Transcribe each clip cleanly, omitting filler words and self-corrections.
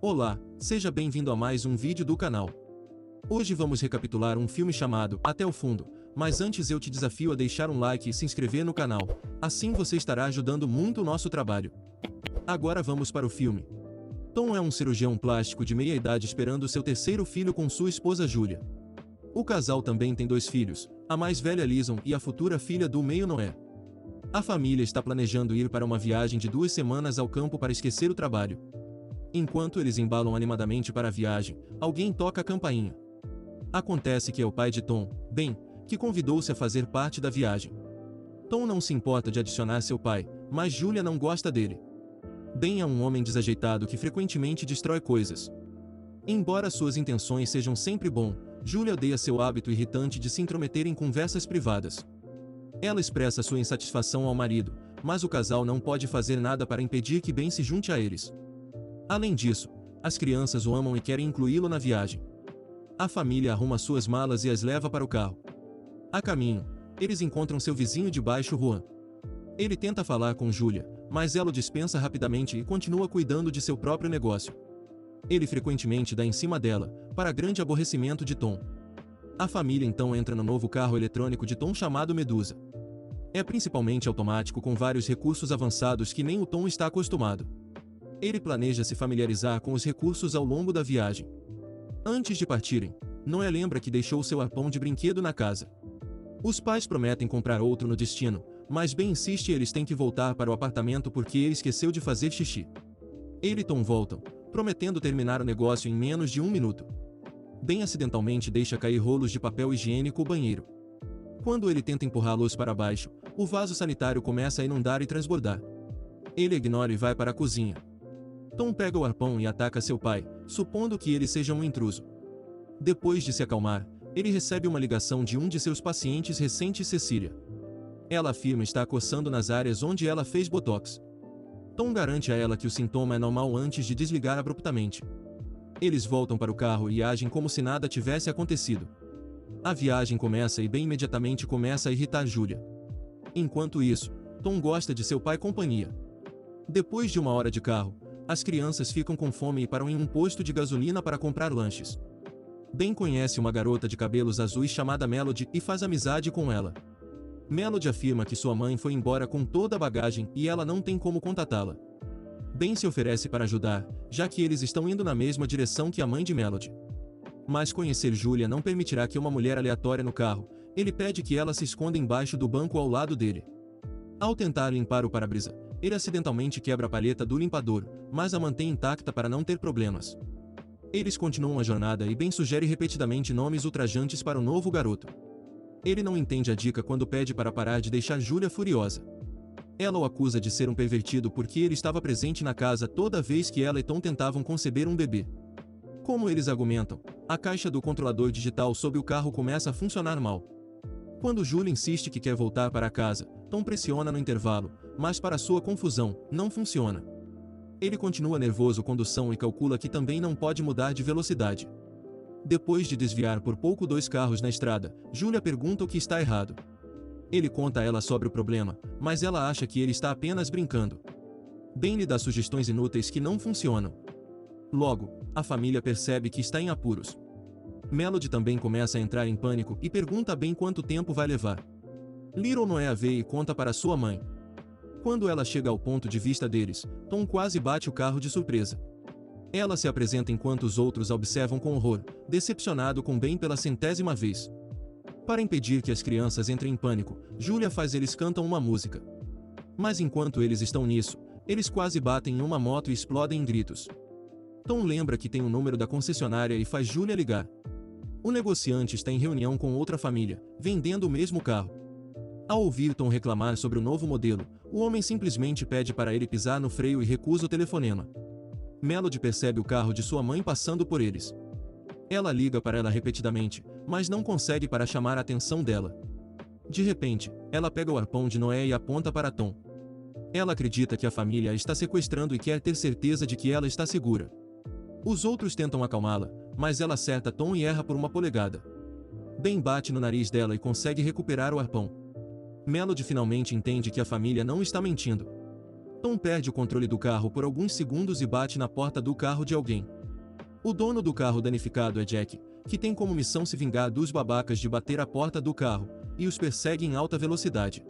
Olá, seja bem-vindo a mais um vídeo do canal. Hoje vamos recapitular um filme chamado Até o Fundo, mas antes eu te desafio a deixar um like e se inscrever no canal, assim você estará ajudando muito o nosso trabalho. Agora vamos para o filme. Tom é um cirurgião plástico de meia-idade esperando seu terceiro filho com sua esposa Julia. O casal também tem dois filhos, a mais velha Lison e a futura filha do meio Noé. A família está planejando ir para uma viagem de 2 semanas ao campo para esquecer o trabalho. Enquanto eles embalam animadamente para a viagem, alguém toca a campainha. Acontece que é o pai de Tom, Ben, que convidou-se a fazer parte da viagem. Tom não se importa de adicionar seu pai, mas Julia não gosta dele. Ben é um homem desajeitado que frequentemente destrói coisas. Embora suas intenções sejam sempre bom, Julia odeia seu hábito irritante de se intrometer em conversas privadas. Ela expressa sua insatisfação ao marido, mas o casal não pode fazer nada para impedir que Ben se junte a eles. Além disso, as crianças o amam e querem incluí-lo na viagem. A família arruma suas malas e as leva para o carro. A caminho, eles encontram seu vizinho de baixo, Juan. Ele tenta falar com Julia, mas ela o dispensa rapidamente e continua cuidando de seu próprio negócio. Ele frequentemente dá em cima dela, para grande aborrecimento de Tom. A família então entra no novo carro eletrônico de Tom chamado Medusa. É principalmente automático com vários recursos avançados que nem o Tom está acostumado. Ele planeja se familiarizar com os recursos ao longo da viagem. Antes de partirem, Noé lembra que deixou seu arpão de brinquedo na casa. Os pais prometem comprar outro no destino, mas Ben insiste e eles têm que voltar para o apartamento porque ele esqueceu de fazer xixi. Ele e Tom voltam, prometendo terminar o negócio em menos de 1 minuto. Ben acidentalmente deixa cair rolos de papel higiênico no banheiro. Quando ele tenta empurrá-los para baixo, o vaso sanitário começa a inundar e transbordar. Ele ignora e vai para a cozinha. Tom pega o arpão e ataca seu pai, supondo que ele seja um intruso. Depois de se acalmar, ele recebe uma ligação de um de seus pacientes recentes, Cecília. Ela afirma estar coçando nas áreas onde ela fez botox. Tom garante a ela que o sintoma é normal antes de desligar abruptamente. Eles voltam para o carro e agem como se nada tivesse acontecido. A viagem começa e Ben imediatamente começa a irritar Julia. Enquanto isso, Tom gosta de seu pai companhia. Depois de 1 hora de carro, as crianças ficam com fome e param em um posto de gasolina para comprar lanches. Ben conhece uma garota de cabelos azuis chamada Melody e faz amizade com ela. Melody afirma que sua mãe foi embora com toda a bagagem e ela não tem como contatá-la. Ben se oferece para ajudar, já que eles estão indo na mesma direção que a mãe de Melody. Mas conhecer Julia não permitirá que uma mulher aleatória no carro. Ele pede que ela se esconda embaixo do banco ao lado dele. Ao tentar limpar o para-brisa, ele acidentalmente quebra a palheta do limpador, mas a mantém intacta para não ter problemas. Eles continuam a jornada e Ben sugere repetidamente nomes ultrajantes para o novo garoto. Ele não entende a dica quando pede para parar de deixar Julia furiosa. Ela o acusa de ser um pervertido porque ele estava presente na casa toda vez que ela e Tom tentavam conceber um bebê. Como eles argumentam, a caixa do controlador digital sob o carro começa a funcionar mal. Quando Julia insiste que quer voltar para casa, Tom pressiona no intervalo, mas para sua confusão, não funciona. Ele continua nervoso condução e calcula que também não pode mudar de velocidade. Depois de desviar por pouco 2 carros na estrada, Julia pergunta o que está errado. Ele conta a ela sobre o problema, mas ela acha que ele está apenas brincando. Ben lhe dá sugestões inúteis que não funcionam. Logo, a família percebe que está em apuros. Melody também começa a entrar em pânico e pergunta a Ben quanto tempo vai levar. Little Noé a vê e conta para sua mãe. Quando ela chega ao ponto de vista deles, Tom quase bate o carro de surpresa. Ela se apresenta enquanto os outros a observam com horror, decepcionado com Ben pela 100ª vez. Para impedir que as crianças entrem em pânico, Julia faz eles cantam uma música. Mas enquanto eles estão nisso, eles quase batem em uma moto e explodem em gritos. Tom lembra que tem o número da concessionária e faz Julia ligar. O negociante está em reunião com outra família, vendendo o mesmo carro. Ao ouvir Tom reclamar sobre o novo modelo, o homem simplesmente pede para ele pisar no freio e recusa o telefonema. Melody percebe o carro de sua mãe passando por eles. Ela liga para ela repetidamente, mas não consegue para chamar a atenção dela. De repente, ela pega o arpão de Noé e aponta para Tom. Ela acredita que a família a está sequestrando e quer ter certeza de que ela está segura. Os outros tentam acalmá-la, mas ela acerta Tom e erra por 1 polegada. Ben bate no nariz dela e consegue recuperar o arpão. Melody finalmente entende que a família não está mentindo. Tom perde o controle do carro por alguns segundos e bate na porta do carro de alguém. O dono do carro danificado é Jack, que tem como missão se vingar dos babacas de bater a porta do carro, e os persegue em alta velocidade.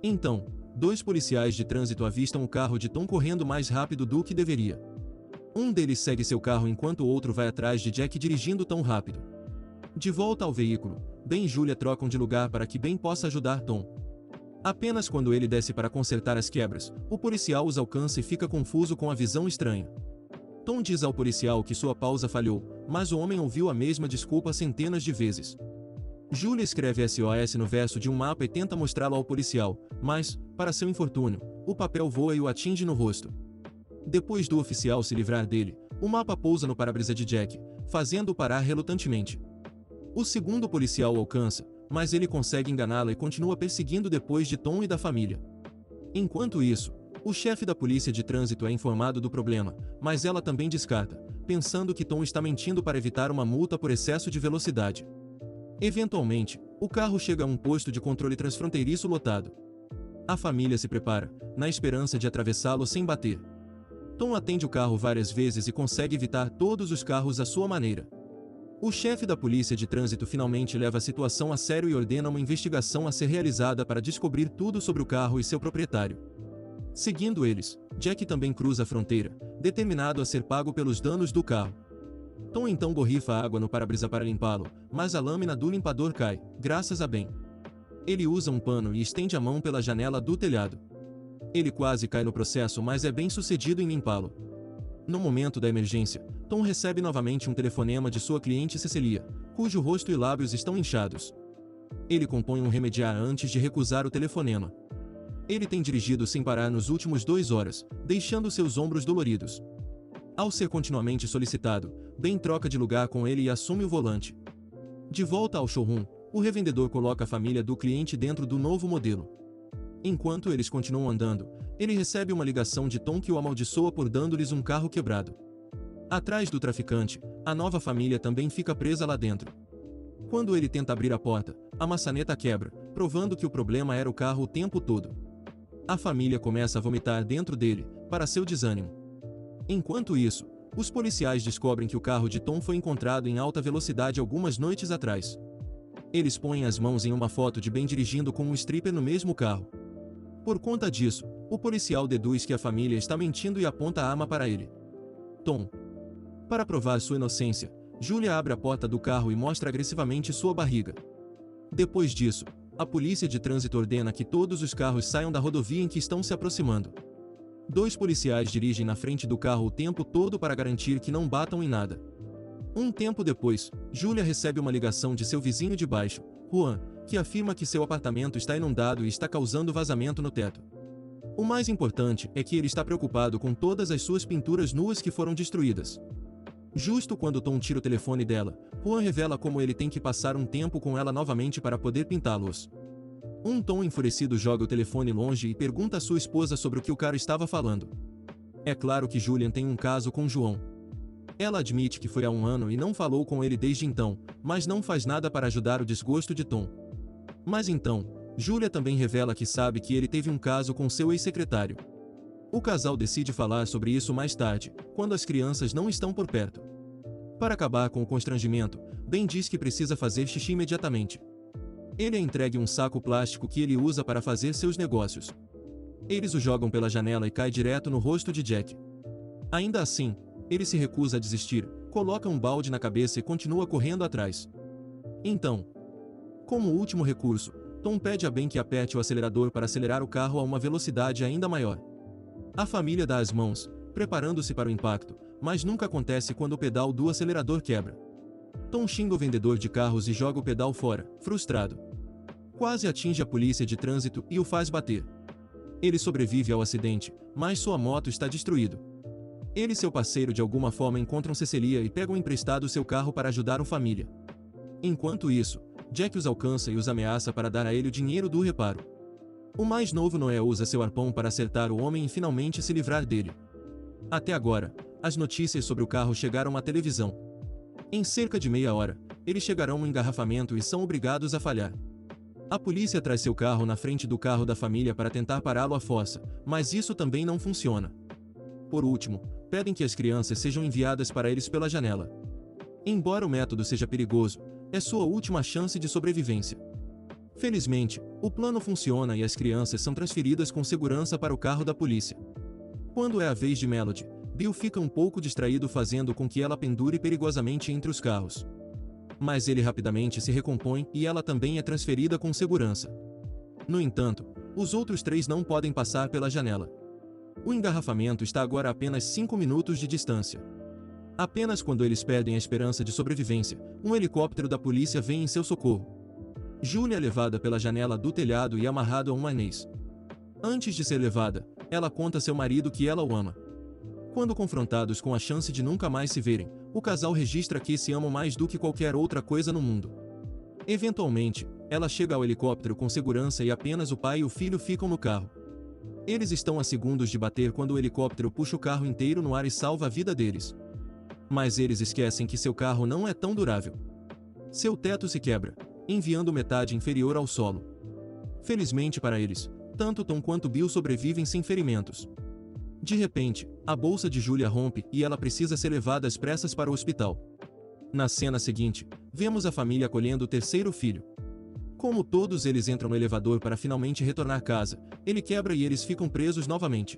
Então, dois policiais de trânsito avistam o carro de Tom correndo mais rápido do que deveria. Um deles segue seu carro enquanto o outro vai atrás de Jack dirigindo tão rápido. De volta ao veículo, Ben e Julia trocam de lugar para que Ben possa ajudar Tom. Apenas quando ele desce para consertar as quebras, o policial os alcança e fica confuso com a visão estranha. Tom diz ao policial que sua pausa falhou, mas o homem ouviu a mesma desculpa centenas de vezes. Julia escreve SOS no verso de um mapa e tenta mostrá-lo ao policial, mas, para seu infortúnio, o papel voa e o atinge no rosto. Depois do oficial se livrar dele, o mapa pousa no para-brisa de Jack, fazendo-o parar relutantemente. O segundo policial o alcança, mas ele consegue enganá-la e continua perseguindo depois de Tom e da família. Enquanto isso, o chefe da polícia de trânsito é informado do problema, mas ela também descarta, pensando que Tom está mentindo para evitar uma multa por excesso de velocidade. Eventualmente, o carro chega a um posto de controle transfronteiriço lotado. A família se prepara, na esperança de atravessá-lo sem bater. Tom atende o carro várias vezes e consegue evitar todos os carros à sua maneira. O chefe da polícia de trânsito finalmente leva a situação a sério e ordena uma investigação a ser realizada para descobrir tudo sobre o carro e seu proprietário. Seguindo eles, Jack também cruza a fronteira, determinado a ser pago pelos danos do carro. Tom então borrifa água no para-brisa para limpá-lo, mas a lâmina do limpador cai, graças a Ben. Ele usa um pano e estende a mão pela janela do telhado. Ele quase cai no processo, mas é bem sucedido em limpá-lo. No momento da emergência, Tom recebe novamente um telefonema de sua cliente Cecelia, cujo rosto e lábios estão inchados. Ele compõe um remediar antes de recusar o telefonema. Ele tem dirigido sem parar nos últimos 2 horas, deixando seus ombros doloridos. Ao ser continuamente solicitado, Ben troca de lugar com ele e assume o volante. De volta ao showroom, o revendedor coloca a família do cliente dentro do novo modelo. Enquanto eles continuam andando, ele recebe uma ligação de Tom que o amaldiçoa por dando-lhes um carro quebrado. Atrás do traficante, a nova família também fica presa lá dentro. Quando ele tenta abrir a porta, a maçaneta quebra, provando que o problema era o carro o tempo todo. A família começa a vomitar dentro dele, para seu desânimo. Enquanto isso, os policiais descobrem que o carro de Tom foi encontrado em alta velocidade algumas noites atrás. Eles põem as mãos em uma foto de Ben dirigindo com um stripper no mesmo carro. Por conta disso, o policial deduz que a família está mentindo e aponta a arma para ele. Tom. Para provar sua inocência, Julia abre a porta do carro e mostra agressivamente sua barriga. Depois disso, a polícia de trânsito ordena que todos os carros saiam da rodovia em que estão se aproximando. 2 policiais dirigem na frente do carro o tempo todo para garantir que não batam em nada. Um tempo depois, Julia recebe uma ligação de seu vizinho de baixo, Juan, que afirma que seu apartamento está inundado e está causando vazamento no teto. O mais importante é que ele está preocupado com todas as suas pinturas nuas que foram destruídas. Justo quando Tom tira o telefone dela, Juan revela como ele tem que passar um tempo com ela novamente para poder pintá-los. Um Tom enfurecido joga o telefone longe e pergunta à sua esposa sobre o que o cara estava falando. É claro que Julian tem um caso com João. Ela admite que foi há 1 ano e não falou com ele desde então, mas não faz nada para ajudar o desgosto de Tom. Mas então, Julia também revela que sabe que ele teve um caso com seu ex-secretário. O casal decide falar sobre isso mais tarde, quando as crianças não estão por perto. Para acabar com o constrangimento, Ben diz que precisa fazer xixi imediatamente. Ele é entregue um saco plástico que ele usa para fazer seus negócios. Eles o jogam pela janela e cai direto no rosto de Jack. Ainda assim, ele se recusa a desistir, coloca um balde na cabeça e continua correndo atrás. Então, como último recurso, Tom pede a Ben que aperte o acelerador para acelerar o carro a uma velocidade ainda maior. A família dá as mãos, preparando-se para o impacto, mas nunca acontece quando o pedal do acelerador quebra. Tom xinga o vendedor de carros e joga o pedal fora, frustrado. Quase atinge a polícia de trânsito e o faz bater. Ele sobrevive ao acidente, mas sua moto está destruída. Ele e seu parceiro de alguma forma encontram Cecelia e pegam emprestado seu carro para ajudar a família. Enquanto isso, Jack os alcança e os ameaça para dar a ele o dinheiro do reparo. O mais novo Noé usa seu arpão para acertar o homem e finalmente se livrar dele. Até agora, as notícias sobre o carro chegaram à televisão. Em cerca de meia hora, eles chegarão no engarrafamento e são obrigados a falhar. A polícia traz seu carro na frente do carro da família para tentar pará-lo à força, mas isso também não funciona. Por último, pedem que as crianças sejam enviadas para eles pela janela. Embora o método seja perigoso, é sua última chance de sobrevivência. Felizmente, o plano funciona e as crianças são transferidas com segurança para o carro da polícia. Quando é a vez de Melody, Bill fica um pouco distraído fazendo com que ela pendure perigosamente entre os carros. Mas ele rapidamente se recompõe e ela também é transferida com segurança. No entanto, os outros três não podem passar pela janela. O engarrafamento está agora a apenas 5 minutos de distância. Apenas quando eles perdem a esperança de sobrevivência, um helicóptero da polícia vem em seu socorro. Julie é levada pela janela do telhado e amarrada a um arnês. Antes de ser levada, ela conta a seu marido que ela o ama. Quando confrontados com a chance de nunca mais se verem, o casal registra que se amam mais do que qualquer outra coisa no mundo. Eventualmente, ela chega ao helicóptero com segurança e apenas o pai e o filho ficam no carro. Eles estão a segundos de bater quando o helicóptero puxa o carro inteiro no ar e salva a vida deles. Mas eles esquecem que seu carro não é tão durável. Seu teto se quebra, enviando metade inferior ao solo. Felizmente para eles, tanto Tom quanto Bill sobrevivem sem ferimentos. De repente, a bolsa de Julia rompe e ela precisa ser levada às pressas para o hospital. Na cena seguinte, vemos a família acolhendo o terceiro filho. Como todos eles entram no elevador para finalmente retornar à casa, ele quebra e eles ficam presos novamente.